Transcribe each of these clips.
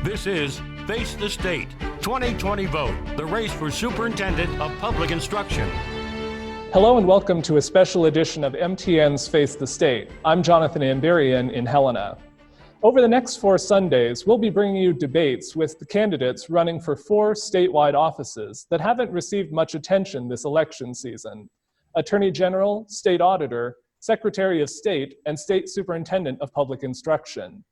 This is Face the State 2020 Vote, the race for Superintendent of Public Instruction. Hello and welcome to a special edition of MTN's Face the State. I'm Jonathan AMBARIAN in Helena. Over the next 4 Sundays, we'll be bringing you debates with the candidates running for 4 statewide offices that haven't received much attention this election season: Attorney General, State Auditor, Secretary of State, and State Superintendent of Public Instruction.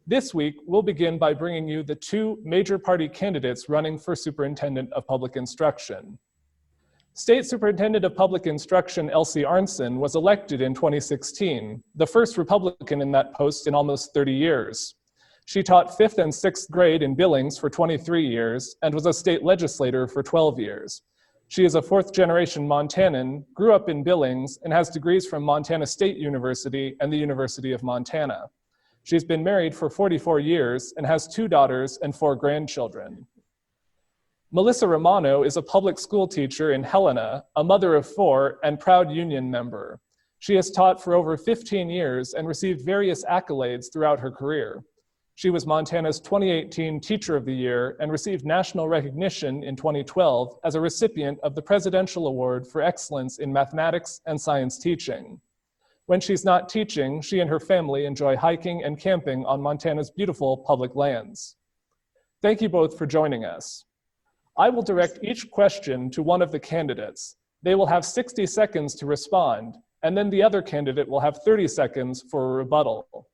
This week, we'll begin by bringing you the 2 major party candidates running for Superintendent of Public Instruction. State Superintendent of Public Instruction ELSIE ARNTZEN was elected in 2016, the first Republican in that post in almost 30 years. She taught 5th and 6th grade in Billings for 23 years and was a state legislator for 12 years. She is a 4th-generation Montanan, grew up in Billings, and has degrees from Montana State University and the University of Montana. She's been married for 44 years and has 2 daughters and 4 grandchildren. Melissa Romano is a public school teacher in Helena, a mother of 4, and proud union member. She has taught for over 15 years and received various accolades throughout her career. She was Montana's 2018 Teacher of the Year and received national recognition in 2012 as a recipient of the Presidential Award for Excellence in Mathematics and Science Teaching. When she's not teaching, she and her family enjoy hiking and camping on Montana's beautiful public lands. Thank you both for joining us. I will direct each question to one of the candidates. They will have 60 seconds to respond, and then the other candidate will have 30 seconds for a rebuttal.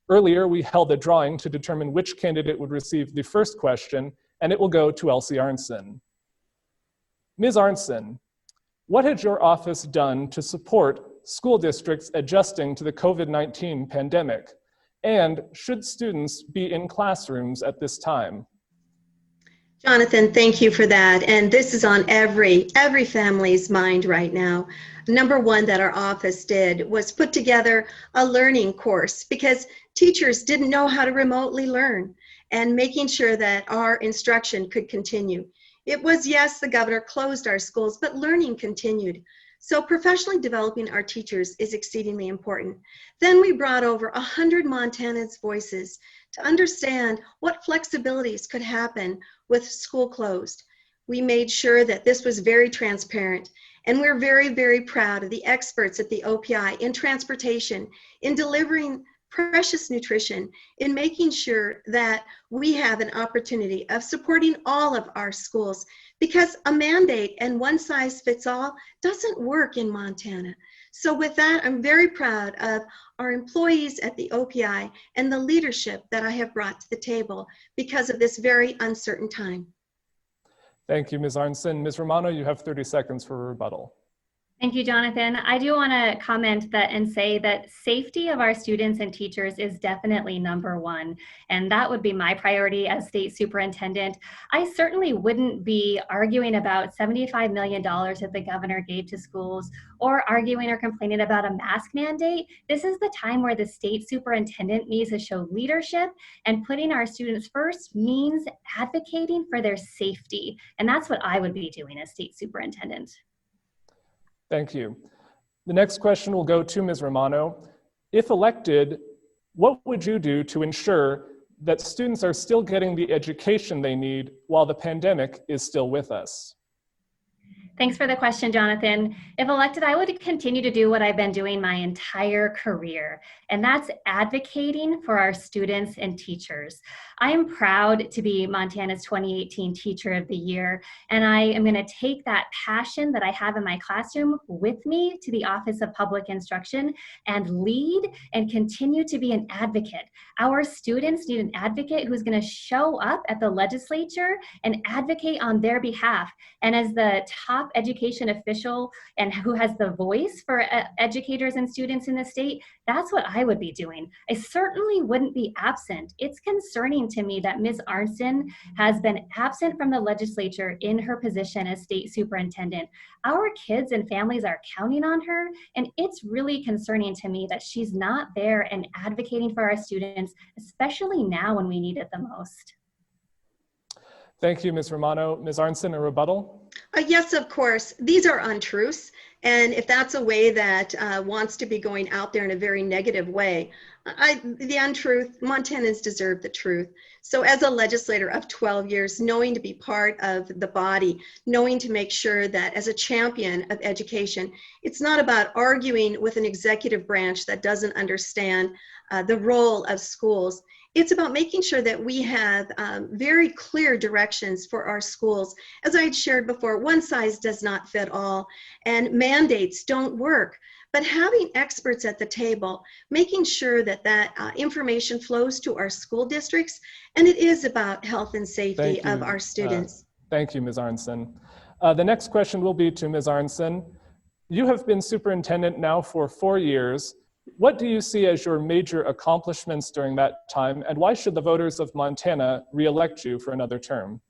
Earlier, we held a drawing to determine which candidate would receive the first question, and it will go to ELSIE ARNTZEN. Ms. ARNTZEN, what has your office done to support school districts adjusting to the COVID-19 pandemic? And should students be in classrooms at this time? Jonathan, thank you for that. And this is on every family's mind right now. Number one that our office did was put together a learning course because teachers didn't know how to remotely learn, and making sure that our instruction could continue. It was, yes, the governor closed our schools, but learning continued. So professionally developing our teachers is exceedingly important. Then we brought over 100 Montanans' voices to understand what flexibilities could happen with school closed. We made sure that this was very transparent, and we're very, very proud of the experts at the OPI in transportation, in delivering precious nutrition, in making sure that we have an opportunity of supporting all of our schools, because a mandate and one size fits all doesn't work in Montana. So with that, I'm very proud of our employees at the OPI and the leadership that I have brought to the table because of this very uncertain time. Thank you, Ms. ARNTZEN. Ms. Romano, you have 30 seconds for a rebuttal. Thank you, Jonathan. I do want to comment that and say that safety of our students and teachers is definitely number one, and that would be my priority as state superintendent. I certainly wouldn't be arguing about $75 million that the governor gave to schools, or arguing or complaining about a mask mandate. This is the time where the state superintendent needs to show leadership, and putting our students first means advocating for their safety, and that's what I would be doing as state superintendent. Thank you. The next question will go to Ms. Romano. If elected, what would you do to ensure that students are still getting the education they need while the pandemic is still with us? Thanks for the question, Jonathan. If elected, I would continue to do what I've been doing my entire career, and that's advocating for our students and teachers. I am proud to be Montana's 2018 Teacher of the Year, and I am going to take that passion that I have in my classroom with me to the Office of Public Instruction and lead and continue to be an advocate. Our students need an advocate who's going to show up at the legislature and advocate on their behalf. And as the top education official and who has the voice for educators and students in the state, that's what I would be doing. I certainly wouldn't be absent. It's concerning to me that Ms. ARNTZEN has been absent from the legislature in her position as state superintendent. Our kids and families are counting on her, and it's really concerning to me that she's not there and advocating for our students, especially now when we need it the most. Thank you, Ms. Romano. Ms. ARNTZEN, a rebuttal? Yes, of course. These are untruths. And if that's a way that wants to be going out there in a very negative way, The untruth, Montanans deserve the truth. So as a legislator of 12 years, knowing to be part of the body, knowing to make sure that as a champion of education, it's not about arguing with an executive branch that doesn't understand the role of schools. It's about making sure that we have very clear directions for our schools. As I had shared before, one size does not fit all, and mandates don't work. But having experts at the table, making sure that information flows to our school districts, and it is about health and safety of our students. Thank you, Ms. Arntzen. The next question will be to Ms. Arntzen. You have been superintendent now for 4 years. What do you see as your major accomplishments during that time, and why should the voters of Montana re-elect you for another term?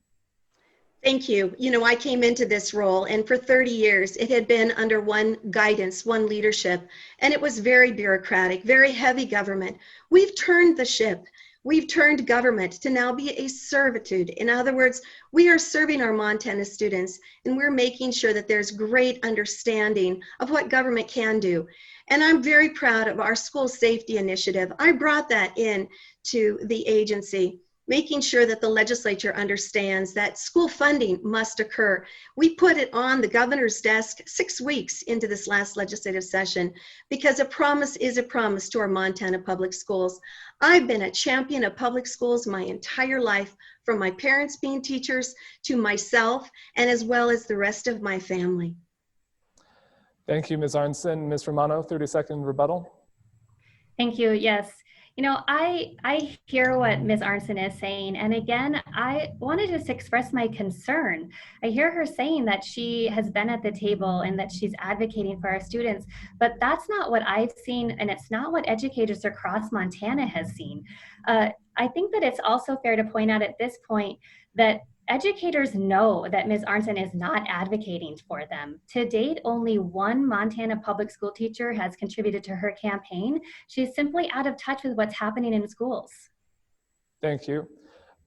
Thank you. You know, I came into this role, and for 30 years, it had been under one guidance, one leadership, and it was very bureaucratic, very heavy government. We've turned the ship. We've turned government to now be a servitude. In other words, we are serving our Montana students, and we're making sure that there's great understanding of what government can do. And I'm very proud of our school safety initiative. I brought that in to the agency, making sure that the legislature understands that school funding must occur. We put it on the governor's desk 6 weeks into this last legislative session because a promise is a promise to our Montana public schools. I've been a champion of public schools my entire life, from my parents being teachers to myself, and as well as the rest of my family. Thank you, Ms. Arntzen. Ms. Romano, 30-second rebuttal. Thank you. Yes. You know, I hear what Ms. Arntzen is saying, and again, I want to just express my concern. I hear her saying that she has been at the table and that she's advocating for our students, but that's not what I've seen, and it's not what educators across Montana has seen. I think that it's also fair to point out at this point that educators know that Ms. Arntzen is not advocating for them. To date, only one Montana public school teacher has contributed to her campaign. She's simply out of touch with what's happening in schools. Thank you.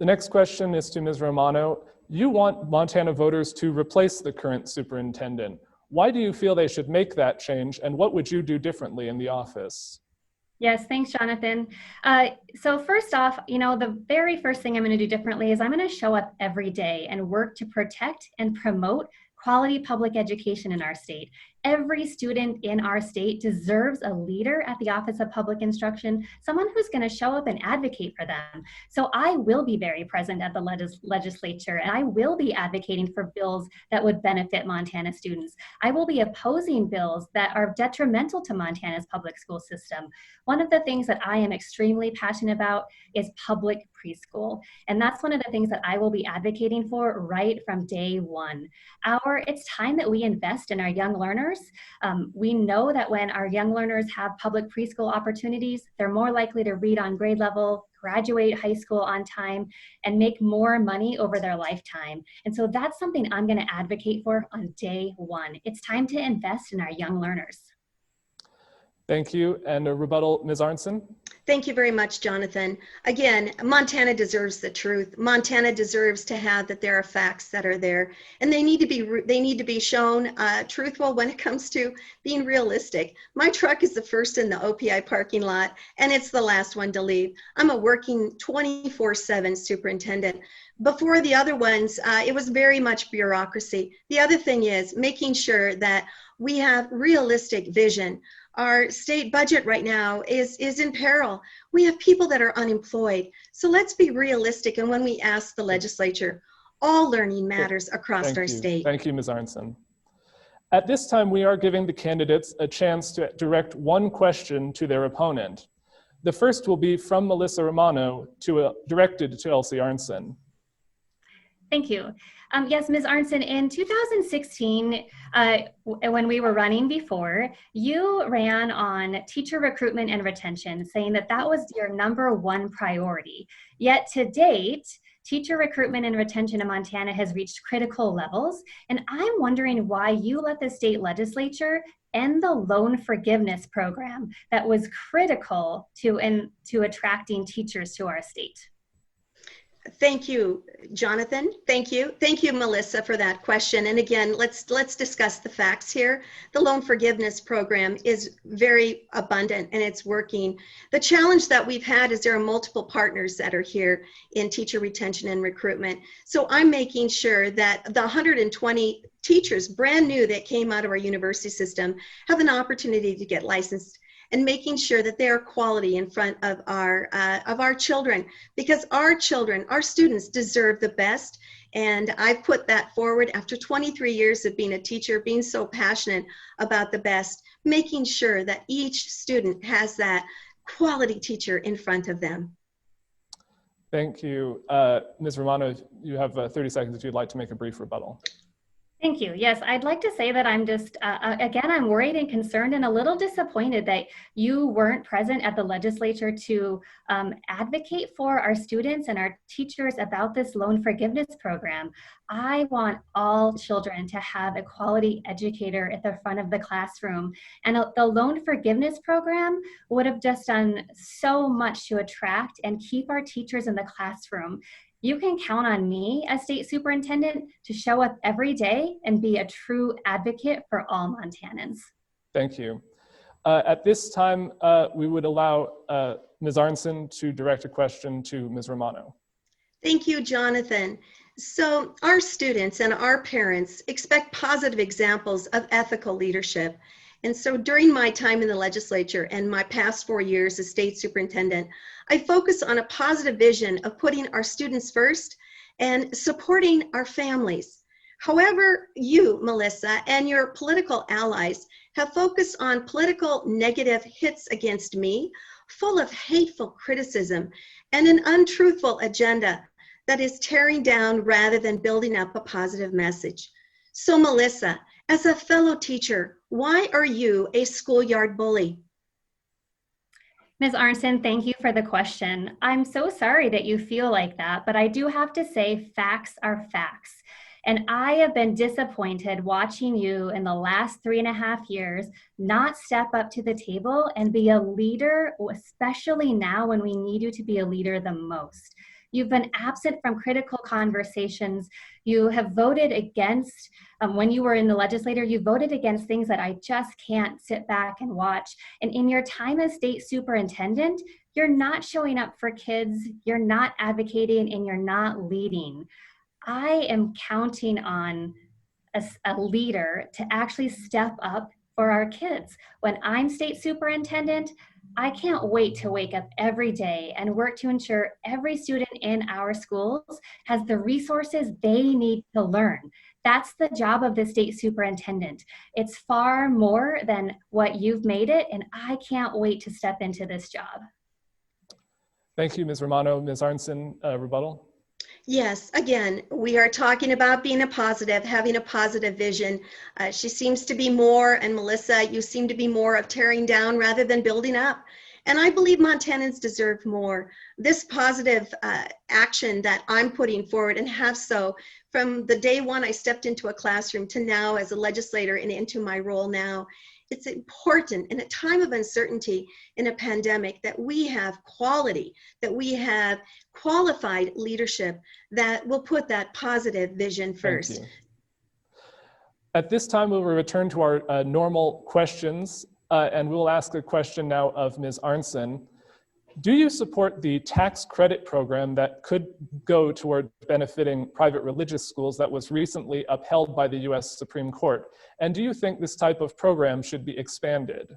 The next question is to Ms. Romano. You want Montana voters to replace the current superintendent. Why do you feel they should make that change, and what would you do differently in the office? Yes, thanks, Jonathan. So first off, you know, the very first thing I'm going to do differently is I'm going to show up every day and work to protect and promote quality public education in our state. Every student in our state deserves a leader at the Office of Public Instruction, someone who's going to show up and advocate for them. So I will be very present at the legislature, and I will be advocating for bills that would benefit Montana students. I will be opposing bills that are detrimental to Montana's public school system. One of the things that I am extremely passionate about is public preschool, and that's one of the things that I will be advocating for right from day one. It's time that we invest in our young learners. We know that when our young learners have public preschool opportunities, they're more likely to read on grade level, graduate high school on time, and make more money over their lifetime. And so that's something I'm going to advocate for on day one. It's time to invest in our young learners. Thank you. And a rebuttal, Ms. Arntzen. Thank you very much, Jonathan. Again, Montana deserves the truth. Montana deserves to have that there are facts that are there, and they need to be shown truthful when it comes to being realistic. My truck is the first in the OPI parking lot, and it's the last one to leave. I'm a working 24/7 superintendent. Before the other ones, it was very much bureaucracy. The other thing is making sure that we have realistic vision. Our state budget right now is in peril. We have people that are unemployed. So let's be realistic. And when we ask the legislature, all learning matters across our state. Thank you, Ms. Arntzen. At this time, we are giving the candidates a chance to direct one question to their opponent. The first will be from Melissa Romano, directed to Elsie Arntzen. Thank you. Yes, Ms. Arntzen, in 2016, when we were running before, you ran on teacher recruitment and retention, saying that that was your #1 priority. Yet to date, teacher recruitment and retention in Montana has reached critical levels, and I'm wondering why you let the state legislature end the loan forgiveness program that was critical to attracting teachers to our state. Thank you, Jonathan. Thank you. Thank you, Melissa, for that question. And again, let's discuss the facts here. The loan forgiveness program is very abundant and it's working. The challenge that we've had is there are multiple partners that are here in teacher retention and recruitment. So I'm making sure that the 120 teachers, brand new, that came out of our university system have an opportunity to get licensed, and making sure that they are quality in front of our children, because our children, our students deserve the best. And I've put that forward after 23 years of being a teacher, being so passionate about the best, making sure that each student has that quality teacher in front of them. Thank you. Ms. Romano, you have 30 seconds if you'd like to make a brief rebuttal. Thank you. Yes, I'd like to say that I'm just, again, I'm worried and concerned and a little disappointed that you weren't present at the legislature to advocate for our students and our teachers about this loan forgiveness program. I want all children to have a quality educator at the front of the classroom. And the loan forgiveness program would have just done so much to attract and keep our teachers in the classroom. You can count on me as state superintendent to show up every day and be a true advocate for all Montanans. Thank you. At this time, we would allow Ms. Arntzen to direct a question to Ms. Romano. Thank you, Jonathan. So our students and our parents expect positive examples of ethical leadership. And so during my time in the legislature and my past 4 years as state superintendent, I focus on a positive vision of putting our students first and supporting our families. However, you, Melissa, and your political allies have focused on political negative hits against me, full of hateful criticism and an untruthful agenda that is tearing down rather than building up a positive message. So Melissa, as a fellow teacher, why are you a schoolyard bully? Ms. Arntzen, thank you for the question. I'm so sorry that you feel like that, but I do have to say facts are facts. And I have been disappointed watching you in the last 3.5 years not step up to the table and be a leader, especially now when we need you to be a leader the most. You've been absent from critical conversations. You have voted against, when you were in the legislature, you voted against things that I just can't sit back and watch. And in your time as state superintendent, you're not showing up for kids, you're not advocating, and you're not leading. I am counting on a leader to actually step up for our kids. When I'm state superintendent, I can't wait to wake up every day and work to ensure every student in our schools has the resources they need to learn. That's the job of the state superintendent. It's far more than what you've made it, and I can't wait to step into this job. Thank you, Ms. Romano. Ms. Arntzen, rebuttal? Yes, again, we are talking about being a positive, having a positive vision. She seems to be more, and Melissa, you seem to be more of tearing down rather than building up. And I believe Montanans deserve more. This positive action that I'm putting forward, and have so from the day one I stepped into a classroom to now as a legislator and into my role now, it's important in a time of uncertainty in a pandemic that we have quality, that we have qualified leadership that will put that positive vision first. Thank you. At this time, we'll return to our normal questions, and we'll ask a question now of Ms. Arntzen. Do you support the tax credit program that could go toward benefiting private religious schools that was recently upheld by the US Supreme Court? And do you think this type of program should be expanded?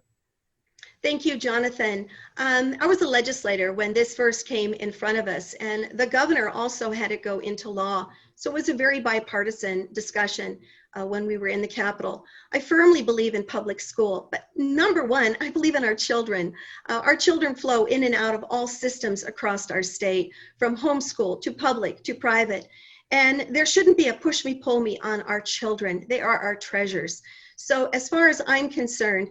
Thank you, Jonathan. I was a legislator when this first came in front of us, and the governor also had it go into law. So it was a very bipartisan discussion when we were in the Capitol. I firmly believe in public school, but number one, I believe in our children. Our children flow in and out of all systems across our state, from homeschool to public to private. And there shouldn't be a push me, pull me on our children. They are our treasures. So as far as I'm concerned,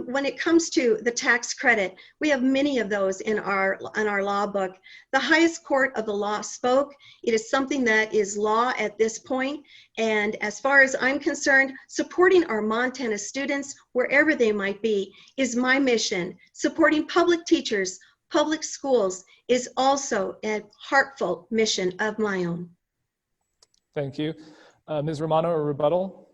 when it comes to the tax credit, we have many of those in our law book. The highest court of the law spoke. It is something that is law at this point. And as far as I'm concerned, supporting our Montana students, wherever they might be, is my mission. Supporting public teachers, public schools is also a heartfelt mission of my own. Thank you. Ms. Romano, a rebuttal?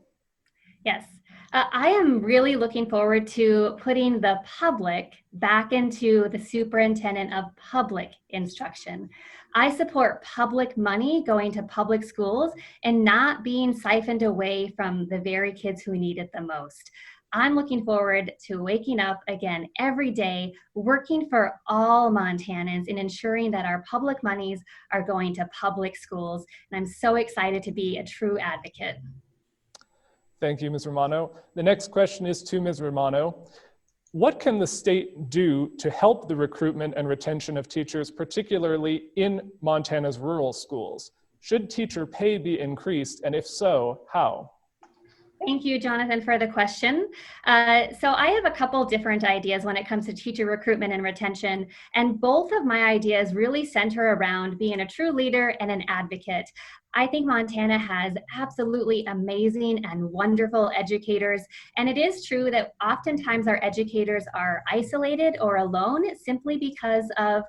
Yes. I am really looking forward to putting the public back into the superintendent of public instruction. I support public money going to public schools and not being siphoned away from the very kids who need it the most. I'm looking forward to waking up again every day, working for all Montanans and ensuring that our public monies are going to public schools. And I'm so excited to be a true advocate. Thank you, Ms. Romano. The next question is to Ms. Romano. What can the state do to help the recruitment and retention of teachers, particularly in Montana's rural schools? Should teacher pay be increased, and if so, how? Thank you, Jonathan, for the question. So I have a couple different ideas when it comes to teacher recruitment and retention, and both of my ideas really center around being a true leader and an advocate. I think Montana has absolutely amazing and wonderful educators, and it is true that oftentimes our educators are isolated or alone simply because of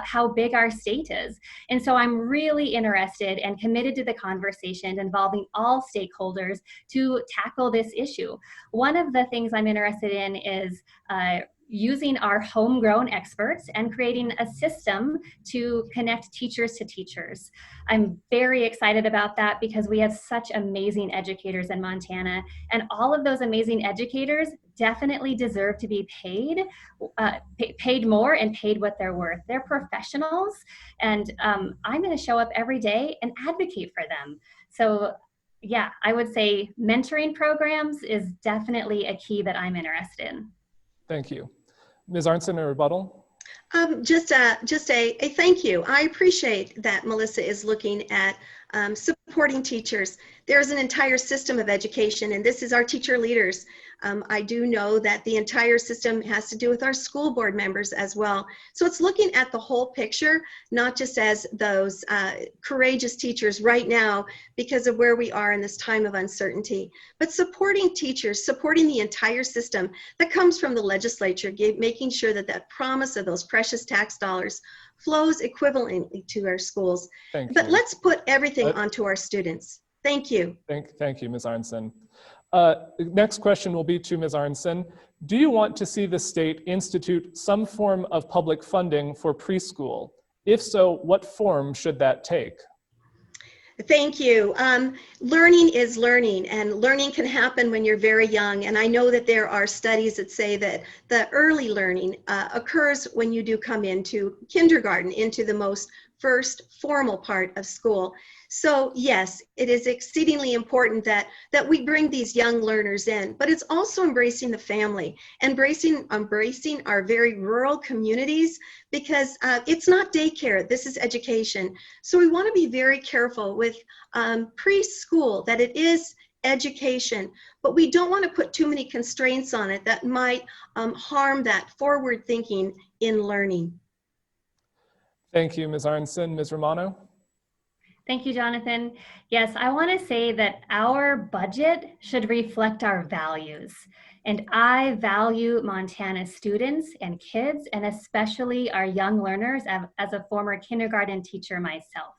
how big our state is. And so I'm really interested and committed to the conversation involving all stakeholders to tackle this issue. One of the things I'm interested in is using our homegrown experts and creating a system to connect teachers to teachers. I'm very excited about that because we have such amazing educators in Montana, and all of those amazing educators definitely deserve to be paid, paid more and paid what they're worth. They're professionals, and I'm going to show up every day and advocate for them. So yeah, I would say mentoring programs is definitely a key that I'm interested in. Thank you. Ms. Arntzen, a rebuttal? Just a thank you. I appreciate that Melissa is looking at supporting teachers. There's an entire system of education, and this is our teacher leaders. I do know that the entire system has to do with our school board members as well. So it's looking at the whole picture, not just as those courageous teachers right now because of where we are in this time of uncertainty, but supporting teachers, supporting the entire system that comes from the legislature, making sure that that promise of those precious tax dollars flows equivalently to our schools. But let's put everything onto our students. Thank you. Thank you, Ms. Arntzen. Next question will be to Ms. Arntzen. Do you want to see the state institute some form of public funding for preschool? If so, what form should that take? Thank you. Learning is learning, and learning can happen when you're very young. And I know that there are studies that say that the early learning occurs when you do come into kindergarten, into the most first formal part of school. So yes, it is exceedingly important that we bring these young learners in, but it's also embracing the family, embracing our very rural communities, because it's not daycare, this is education. So we want to be very careful with preschool, that it is education, but we don't want to put too many constraints on it that might harm that forward thinking in learning. Thank you, Ms. Arntzen. Ms. Romano? Thank you, Jonathan. Yes, I want to say that our budget should reflect our values. And I value Montana students and kids, and especially our young learners as a former kindergarten teacher myself.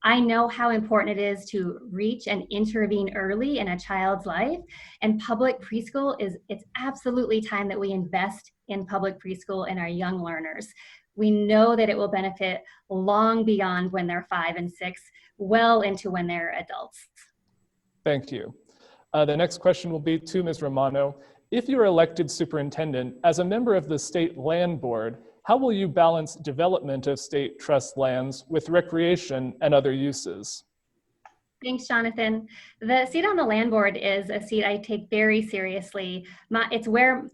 I know how important it is to reach and intervene early in a child's life, and public preschool it's absolutely time that we invest in public preschool and our young learners. We know that it will benefit long beyond when they're 5 and 6, well into when they're adults. Thank you. The next question will be to Ms. Romano. If you're elected superintendent, as a member of the State Land Board, how will you balance development of state trust lands with recreation and other uses? Thanks, Jonathan. The seat on the land board is a seat I take very seriously. It's where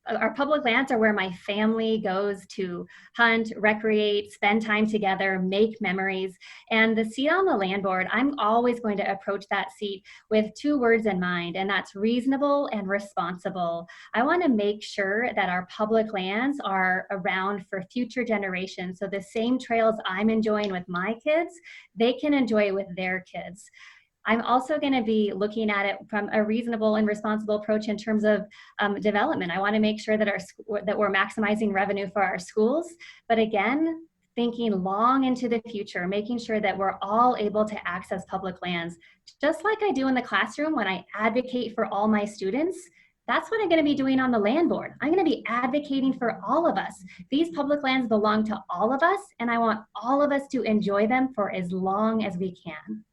our public lands are where my family goes to hunt, recreate, spend time together, make memories. And the seat on the land board, I'm always going to approach that seat with 2 words in mind, and that's reasonable and responsible. I want to make sure that our public lands are around for future generations, so the same trails I'm enjoying with my kids, they can enjoy with their kids. I'm also going to be looking at it from a reasonable and responsible approach in terms of development. I want to make sure that that we're maximizing revenue for our schools, but again, thinking long into the future, making sure that we're all able to access public lands, just like I do in the classroom when I advocate for all my students. That's what I'm going to be doing on the land board. I'm going to be advocating for all of us. These public lands belong to all of us, and I want all of us to enjoy them for as long as we can.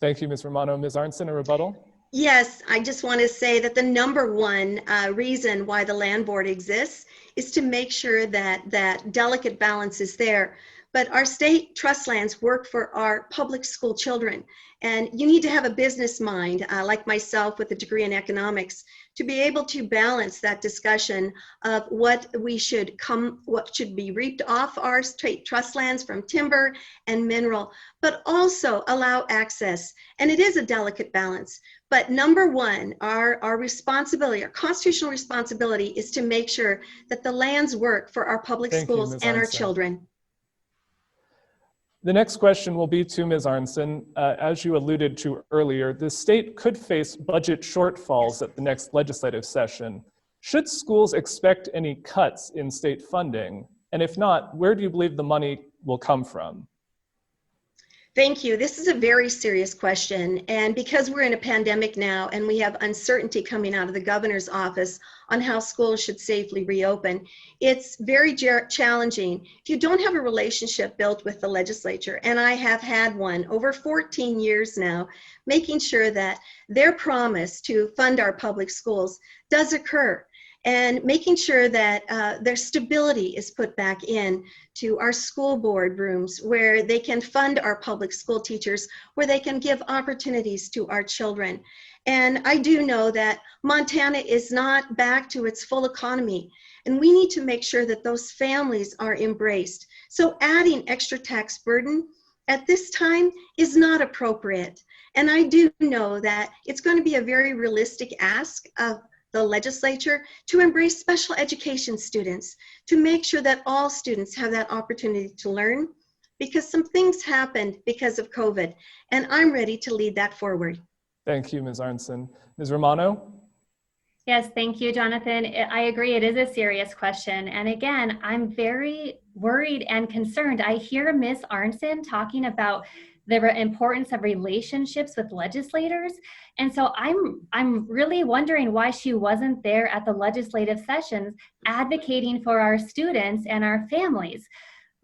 Thank you, Ms. Romano. Ms. Arntzen, a rebuttal? Yes, I just want to say that the number one reason why the land board exists is to make sure that that delicate balance is there. But our state trust lands work for our public school children. And you need to have a business mind, like myself with a degree in economics, to be able to balance that discussion of what should be reaped off our state trust lands from timber and mineral, but also allow access. And it is a delicate balance. But number one, our responsibility, our constitutional responsibility, is to make sure that the lands work for our public schools and our children. The next question will be to Ms. Arntzen. As you alluded to earlier, the state could face budget shortfalls at the next legislative session. Should schools expect any cuts in state funding? And if not, where do you believe the money will come from? Thank you. This is a very serious question. And because we're in a pandemic now and we have uncertainty coming out of the governor's office on how schools should safely reopen, it's very challenging. If you don't have a relationship built with the legislature, and I have had one over 14 years now, making sure that their promise to fund our public schools does occur, and making sure that their stability is put back in to our school board rooms where they can fund our public school teachers, where they can give opportunities to our children. And I do know that Montana is not back to its full economy, and we need to make sure that those families are embraced. So adding extra tax burden at this time is not appropriate. And I do know that it's going to be a very realistic ask of the legislature to embrace special education students, to make sure that all students have that opportunity to learn, because some things happened because of COVID, and I'm ready to lead that forward. Thank you, Ms. Arntzen. Ms. Romano? Yes, thank you, Jonathan. I agree, it is a serious question. And again, I'm very worried and concerned. I hear Ms. Arntzen talking about the importance of relationships with legislators. And so I'm really wondering why she wasn't there at the legislative sessions advocating for our students and our families.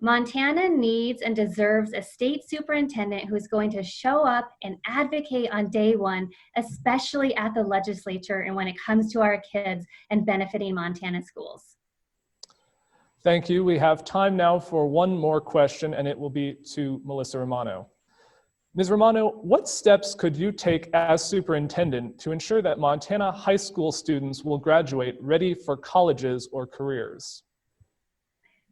Montana needs and deserves a state superintendent who's going to show up and advocate on day one, especially at the legislature and when it comes to our kids and benefiting Montana schools. Thank you. We have time now for one more question, and it will be to Melissa Romano. Ms. Romano, what steps could you take as superintendent to ensure that Montana high school students will graduate ready for colleges or careers?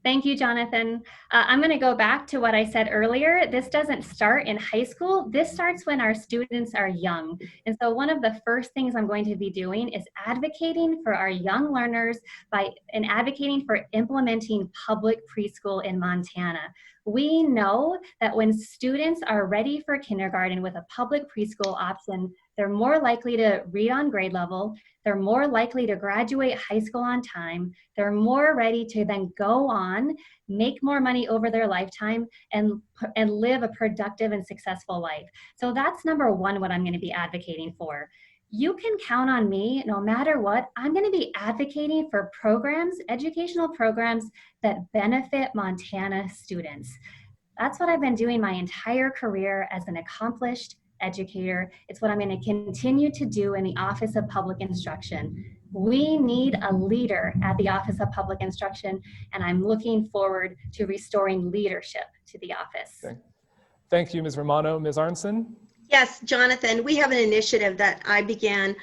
Thank you, Jonathan. I'm going to go back to what I said earlier. This doesn't start in high school. This starts when our students are young. And so one of the first things I'm going to be doing is advocating for our young learners and advocating for implementing public preschool in Montana. We know that when students are ready for kindergarten with a public preschool option, they're more likely to read on grade level, they're more likely to graduate high school on time, they're more ready to then go on, make more money over their lifetime, and live a productive and successful life. So that's number one, what I'm going to be advocating for. You can count on me, no matter what. I'm going to be advocating for programs, educational programs that benefit Montana students. That's what I've been doing my entire career as an accomplished educator. It's what I'm going to continue to do in the Office of Public Instruction. We need a leader at the Office of Public Instruction, and I'm looking forward to restoring leadership to the office. Okay. Thank you, Ms. Romano. Ms. Arntzen? Yes, Jonathan, we have an initiative that I began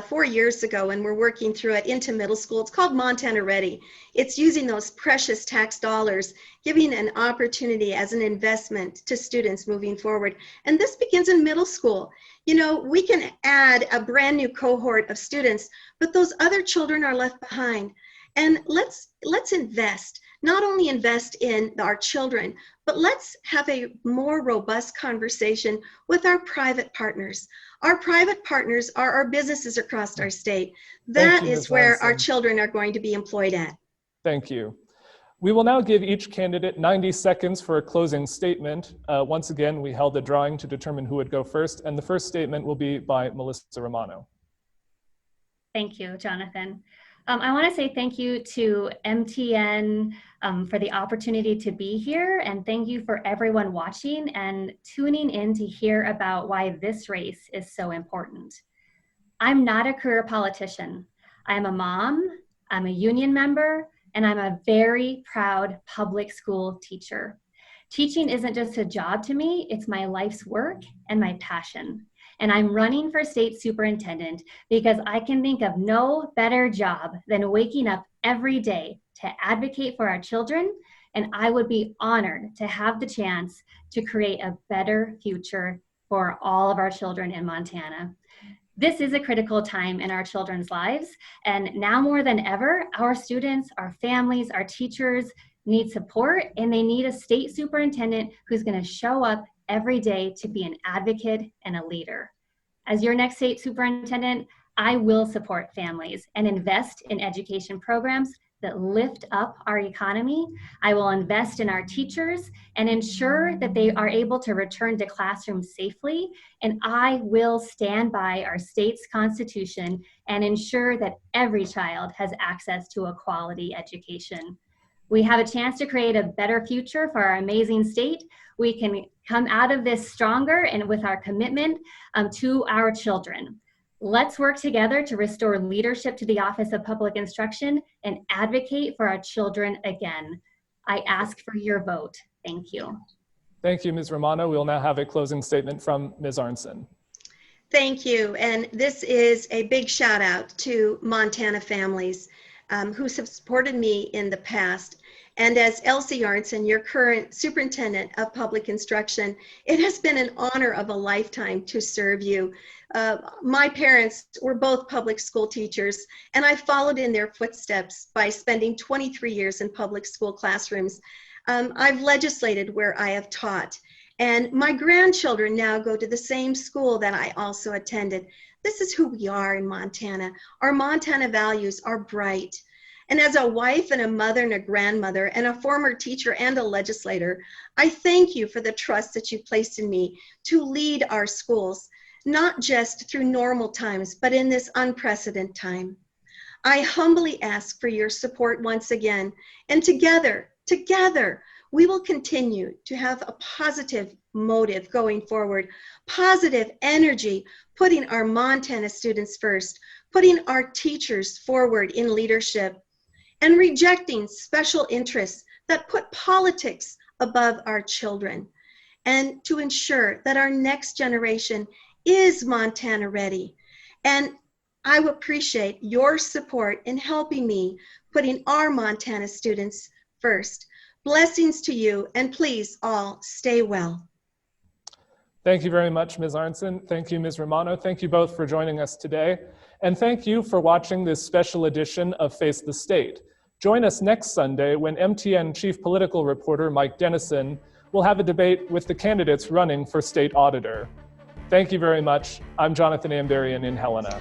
4 years ago, and we're working through it into middle school. It's called Montana Ready. It's using those precious tax dollars, giving an opportunity as an investment to students moving forward. And this begins in middle school. You know, we can add a brand new cohort of students, but those other children are left behind. And let's invest, not only invest in our children, but let's have a more robust conversation with our private partners. Our private partners are our businesses across our state. That is where our children are going to be employed at. Thank you. We will now give each candidate 90 seconds for a closing statement. Once again, we held a drawing to determine who would go first, and the first statement will be by Melissa Romano. Thank you, Jonathan. I want to say thank you to MTN for the opportunity to be here, and thank you for everyone watching and tuning in to hear about why this race is so important. I'm not a career politician. I'm a mom, I'm a union member, and I'm a very proud public school teacher. Teaching isn't just a job to me, it's my life's work and my passion. And I'm running for state superintendent because I can think of no better job than waking up every day to advocate for our children, and I would be honored to have the chance to create a better future for all of our children in Montana. This is a critical time in our children's lives, and now more than ever, our students, our families, our teachers need support, and they need a state superintendent who's going to show up every day to be an advocate and a leader. As your next state superintendent, I will support families and invest in education programs that lift up our economy. I will invest in our teachers and ensure that they are able to return to classrooms safely. And I will stand by our state's constitution and ensure that every child has access to a quality education. We have a chance to create a better future for our amazing state. We can come out of this stronger and with our commitment to our children. Let's work together to restore leadership to the Office of Public Instruction and advocate for our children again. I ask for your vote. Thank you. Thank you, Ms. Romano. We will now have a closing statement from Ms. ARNTZEN. Thank you. And this is a big shout out to Montana families who have supported me in the past. And as Elsie ARNTZEN, your current superintendent of public instruction, it has been an honor of a lifetime to serve you. My parents were both public school teachers, and I followed in their footsteps by spending 23 years in public school classrooms. I've legislated where I have taught, and my grandchildren now go to the same school that I also attended. This is who we are in Montana. Our Montana values are bright. And as a wife and a mother and a grandmother and a former teacher and a legislator, I thank you for the trust that you placed in me to lead our schools, not just through normal times, but in this unprecedented time. I humbly ask for your support once again, and together, we will continue to have a positive motive going forward, positive energy, putting our Montana students first, putting our teachers forward in leadership, and rejecting special interests that put politics above our children, and to ensure that our next generation is Montana ready. And I appreciate your support in helping me putting our Montana students first. Blessings to you, and please all stay well. Thank you very much, Ms. ARNTZEN. Thank you, Ms. Romano. Thank you both for joining us today. And thank you for watching this special edition of Face the State. Join us next Sunday when MTN Chief Political Reporter Mike Dennison will have a debate with the candidates running for state auditor. Thank you very much. I'm Jonathan AMBARIAN in Helena.